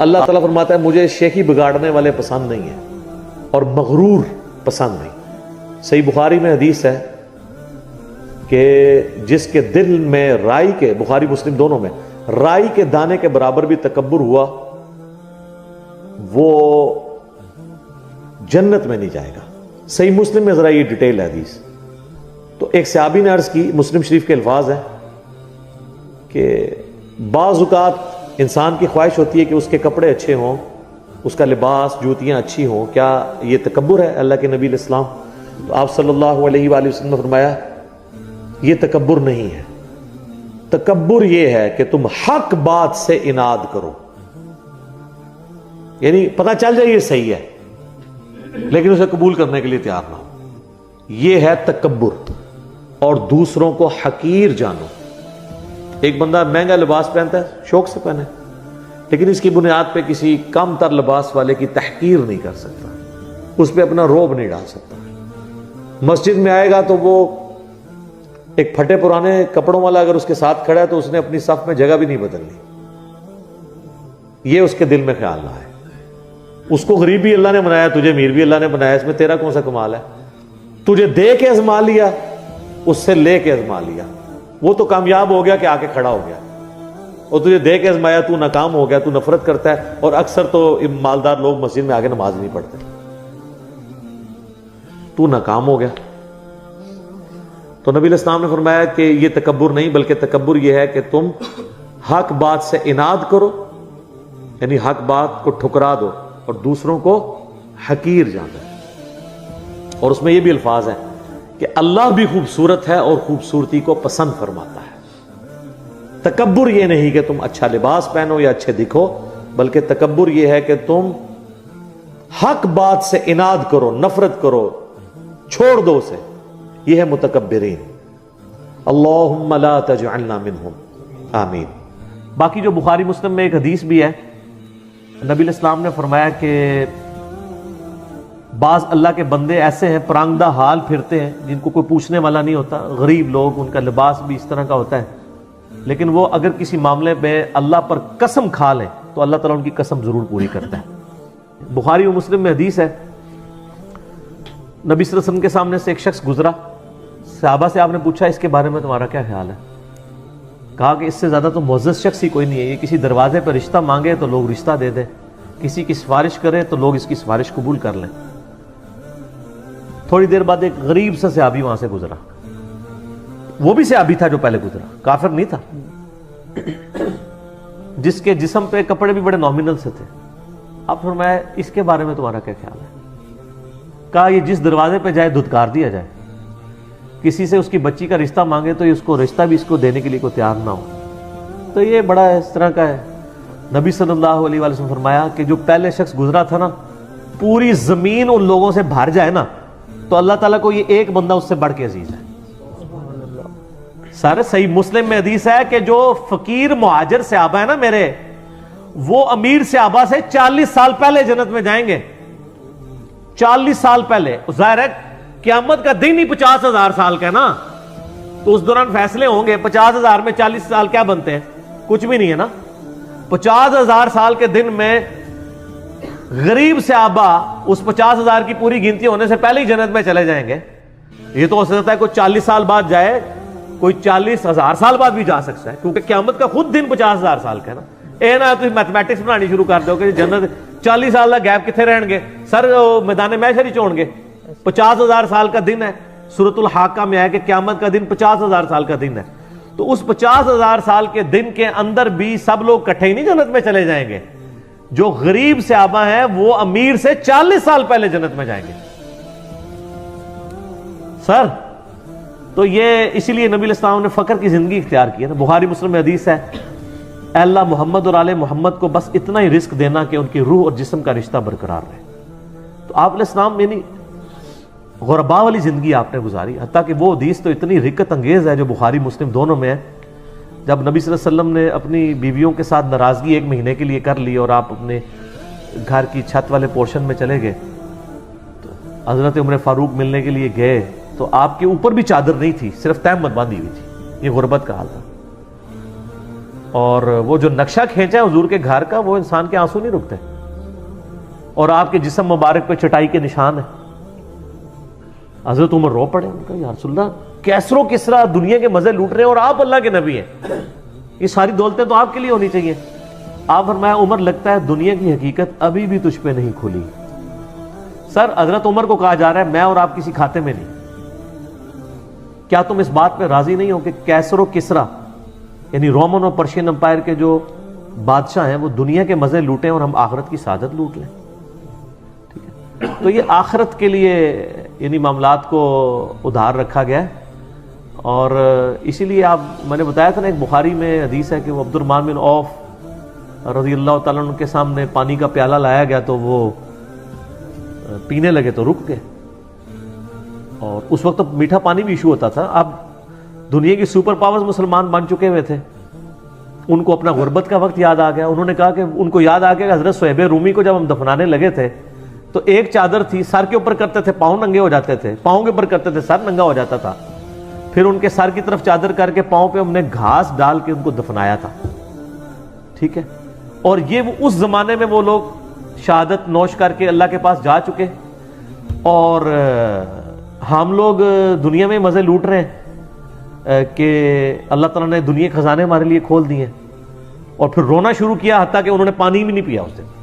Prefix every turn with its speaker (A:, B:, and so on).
A: اللہ تعالیٰ فرماتا ہے مجھے شیخی بگاڑنے والے پسند نہیں ہیں اور مغرور پسند نہیں۔ صحیح بخاری میں حدیث ہے کہ جس کے دل میں رائی کے، بخاری مسلم دونوں میں، رائی کے دانے کے برابر بھی تکبر ہوا وہ جنت میں نہیں جائے گا۔ صحیح مسلم میں ذرا یہ ڈیٹیل ہے حدیث۔ تو ایک صحابی نے عرض کی، مسلم شریف کے الفاظ ہیں کہ بعض اوقات انسان کی خواہش ہوتی ہے کہ اس کے کپڑے اچھے ہوں، اس کا لباس، جوتیاں اچھی ہوں، کیا یہ تکبر ہے؟ اللہ کے نبی علیہ السلام، تو آپ صلی اللہ علیہ وآلہ وسلم نے فرمایا یہ تکبر نہیں ہے، تکبر یہ ہے کہ تم حق بات سے اناد کرو، یعنی پتہ چل جائے یہ صحیح ہے لیکن اسے قبول کرنے کے لیے تیار نہ ہو، یہ ہے تکبر۔ اور دوسروں کو حقیر جانو۔ ایک بندہ مہنگا لباس پہنتا ہے، شوق سے پہنے، لیکن اس کی بنیاد پہ کسی کم تر لباس والے کی تحقیر نہیں کر سکتا، اس پہ اپنا روب نہیں ڈال سکتا۔ مسجد میں آئے گا تو وہ ایک پھٹے پرانے کپڑوں والا اگر اس کے ساتھ کھڑا ہے تو اس نے اپنی صف میں جگہ بھی نہیں بدلنی، یہ اس کے دل میں خیال نہ آئے۔ اس کو غریب بھی اللہ نے بنایا، تجھے امیر بھی اللہ نے بنایا، اس میں تیرا کون سا کمال ہے؟ تجھے دے کے ازما لیا، اس سے لے کے ازما لیا، وہ تو کامیاب ہو گیا کہ آ کے کھڑا ہو گیا، اور تجھے دے کے ازمایا تو ناکام ہو گیا، تو نفرت کرتا ہے۔ اور اکثر تو مالدار لوگ مسجد میں آگے نماز نہیں پڑھتے، تو ناکام ہو گیا۔ تو نبی علیہ السلام نے فرمایا کہ یہ تکبر نہیں، بلکہ تکبر یہ ہے کہ تم حق بات سے اناد کرو، یعنی حق بات کو ٹھکرا دو اور دوسروں کو حقیر جانا۔ اور اس میں یہ بھی الفاظ ہیں کہ اللہ بھی خوبصورت ہے اور خوبصورتی کو پسند فرماتا ہے۔ تکبر یہ نہیں کہ تم اچھا لباس پہنو یا اچھے دکھو، بلکہ تکبر یہ ہے کہ تم حق بات سے اناد کرو، نفرت کرو، چھوڑ دو اسے، یہ ہے متکبرین۔ اللہم لا تجعلنا منہم، آمین۔ باقی جو بخاری مسلم میں ایک حدیث بھی ہے، نبی علیہ السلام نے فرمایا کہ بعض اللہ کے بندے ایسے ہیں پرانگدہ حال پھرتے ہیں جن کو کوئی پوچھنے والا نہیں ہوتا، غریب لوگ، ان کا لباس بھی اس طرح کا ہوتا ہے، لیکن وہ اگر کسی معاملے میں اللہ پر قسم کھا لیں تو اللہ تعالیٰ ان کی قسم ضرور پوری کرتا ہے۔ بخاری و مسلم میں حدیث ہے، نبی صلی اللہ علیہ وسلم کے سامنے سے ایک شخص گزرا، صحابہ سے آپ نے پوچھا اس کے بارے میں تمہارا کیا خیال ہے؟ کہا کہ اس سے زیادہ تو معزز شخص ہی کوئی نہیں ہے، یہ کسی دروازے پہ رشتہ مانگے تو لوگ رشتہ دے دیں، کسی کی سفارش کرے تو لوگ اس کی سفارش قبول کر لیں۔ تھوڑی دیر بعد ایک غریب سا صحابی وہاں سے گزرا، وہ بھی صحابی تھا جو پہلے گزرا، کافر نہیں تھا، جس کے جسم پہ کپڑے بھی بڑے نامنل سے تھے۔ اب فرمایا اس کے بارے میں تمہارا کیا خیال ہے؟ کہا یہ جس دروازے پہ جائے دھتکار دیا جائے، کسی سے اس کی بچی کا رشتہ مانگے تو یہ اس کو رشتہ بھی اس کو دینے کے لیے کوئی تیار نہ ہو، تو یہ بڑا اس طرح کا ہے۔ نبی صلی اللہ علیہ وسلم فرمایا کہ جو پہلے شخص گزرا تھا نا، پوری زمین ان لوگوں سے بھر جائے نا تو اللہ تعالیٰ کو یہ ایک بندہ اس سے بڑھ کے عزیز ہے۔ سارے صحیح مسلم میں حدیث ہے کہ جو فقیر مہاجر صحابہ ہے نا میرے، وہ امیر صحابہ سے 40 سال پہلے جنت میں جائیں گے، 40 سال پہلے۔ ظاہر ہے قیامت کا دن ہی 50,000 سال کا ہے نا، تو اس دوران فیصلے ہوں گے۔ 50,000 میں 40 سال کیا بنتے ہیں؟ کچھ بھی نہیں ہے نا۔ 50,000 سال کے دن میں غریب صحابہ اس 50,000 کی پوری گنتی ہونے سے پہلے ہی جنت میں چلے جائیں گے۔ یہ تو ہو سکتا ہے کوئی 40 سال بعد جائے، کوئی 40,000 سال بعد بھی جا سکتا ہے، کیونکہ قیامت کا خود دن 50,000 سال کا ہے نا۔ اے نا تو میتھمیٹکس بنانی شروع کر دو کہ جنت 40 سال کا گیپ کتنے رہن گے، سر میدان محشر ہی چھوڑ گے۔ 50,000 سال کا دن ہے، سورۃ الحاقہ میں ہے کہ قیامت کا دن 50,000 سال کا دن ہے۔ تو اس 50,000 سال کے دن کے اندر بھی سب لوگ کٹھے ہی نہیں جنت میں چلے جائیں گے۔ جو غریب صحابہ ہیں وہ امیر سے 40 سال پہلے جنت میں جائیں گے سر۔ تو یہ اسی لیے نبی علیہ السلام نے فقر کی زندگی اختیار کی ہے نا۔ بخاری مسلم میں حدیث ہے، اے اللہ محمد اور آل محمد کو بس اتنا ہی رزق دینا کہ ان کی روح اور جسم کا رشتہ برقرار رہے۔ تو آپ علیہ السلام یعنی غربا والی زندگی آپ نے گزاری، حتیٰ کہ وہ حدیث تو اتنی رکت انگیز ہے جو بخاری مسلم دونوں میں ہے، جب نبی صلی اللہ علیہ وسلم نے اپنی بیویوں کے ساتھ ناراضگی 1 مہینے کے لیے کر لی اور آپ اپنے گھر کی چھت والے پورشن میں چلے گئے، تو حضرت عمر فاروق ملنے کے لیے گئے تو آپ کے اوپر بھی چادر نہیں تھی، صرف تہمت باندھی ہوئی تھی۔ یہ غربت کا حال تھا۔ اور وہ جو نقشہ کھینچا ہے حضور کے گھر کا، وہ انسان کے آنسو نہیں رکتے، اور آپ کے جسم مبارک پہ چٹائی کے نشان ہے۔ حضرت عمر رو پڑے، ان کا یا رسول اللہ کیسر و کسرا دنیا کے مزے لوٹ رہے ہیں اور آپ اللہ کے نبی ہیں، یہ ساری دولتیں تو آپ کے لیے ہونی چاہیے۔ آپ فرمایا عمر لگتا ہے دنیا کی حقیقت ابھی بھی تجھ پہ نہیں کھلی۔ سر حضرت عمر کو کہا جا رہا ہے میں اور آپ کسی کھاتے میں نہیں، کیا تم اس بات پہ راضی نہیں ہو کہ کیسر و کسرا یعنی رومن اور پرشین امپائر کے جو بادشاہ ہیں وہ دنیا کے مزے لوٹیں اور ہم آخرت کی سعادت لوٹ لیں؟ ٹھیک ہے، تو یہ آخرت کے لیے یعنی معاملات کو ادھار رکھا گیا ہے، اور اسی لیے آپ میں نے بتایا تھا نا، ایک بخاری میں حدیث ہے کہ وہ عبد الرحمن بن عوف رضی اللہ تعالیٰ عنہ کے سامنے پانی کا پیالہ لایا گیا تو وہ پینے لگے تو رک گئے، اور اس وقت تو میٹھا پانی بھی ایشو ہوتا تھا۔ اب دنیا کی سپر پاورز مسلمان بن چکے ہوئے تھے، ان کو اپنا غربت کا وقت یاد آ گیا، انہوں نے کہا کہ ان کو یاد آ گیا کہ حضرت صہیب رومی کو جب ہم دفنانے لگے تھے تو ایک چادر تھی، سر کے اوپر کرتے تھے پاؤں ننگے ہو جاتے تھے، پاؤں کے اوپر کرتے تھے سر ننگا ہو جاتا تھا، پھر ان کے سر کی طرف چادر کر کے پاؤں پہ ہم نے گھاس ڈال کے ان کو دفنایا تھا، ٹھیک ہے۔ اور یہ وہ اس زمانے میں وہ لوگ شہادت نوش کر کے اللہ کے پاس جا چکے، اور ہم لوگ دنیا میں مزے لوٹ رہے ہیں کہ اللہ تعالیٰ نے دنیا کے خزانے ہمارے لیے کھول دیے، اور پھر رونا شروع کیا حتیٰ کہ انہوں نے پانی بھی نہیں پیا اس دن۔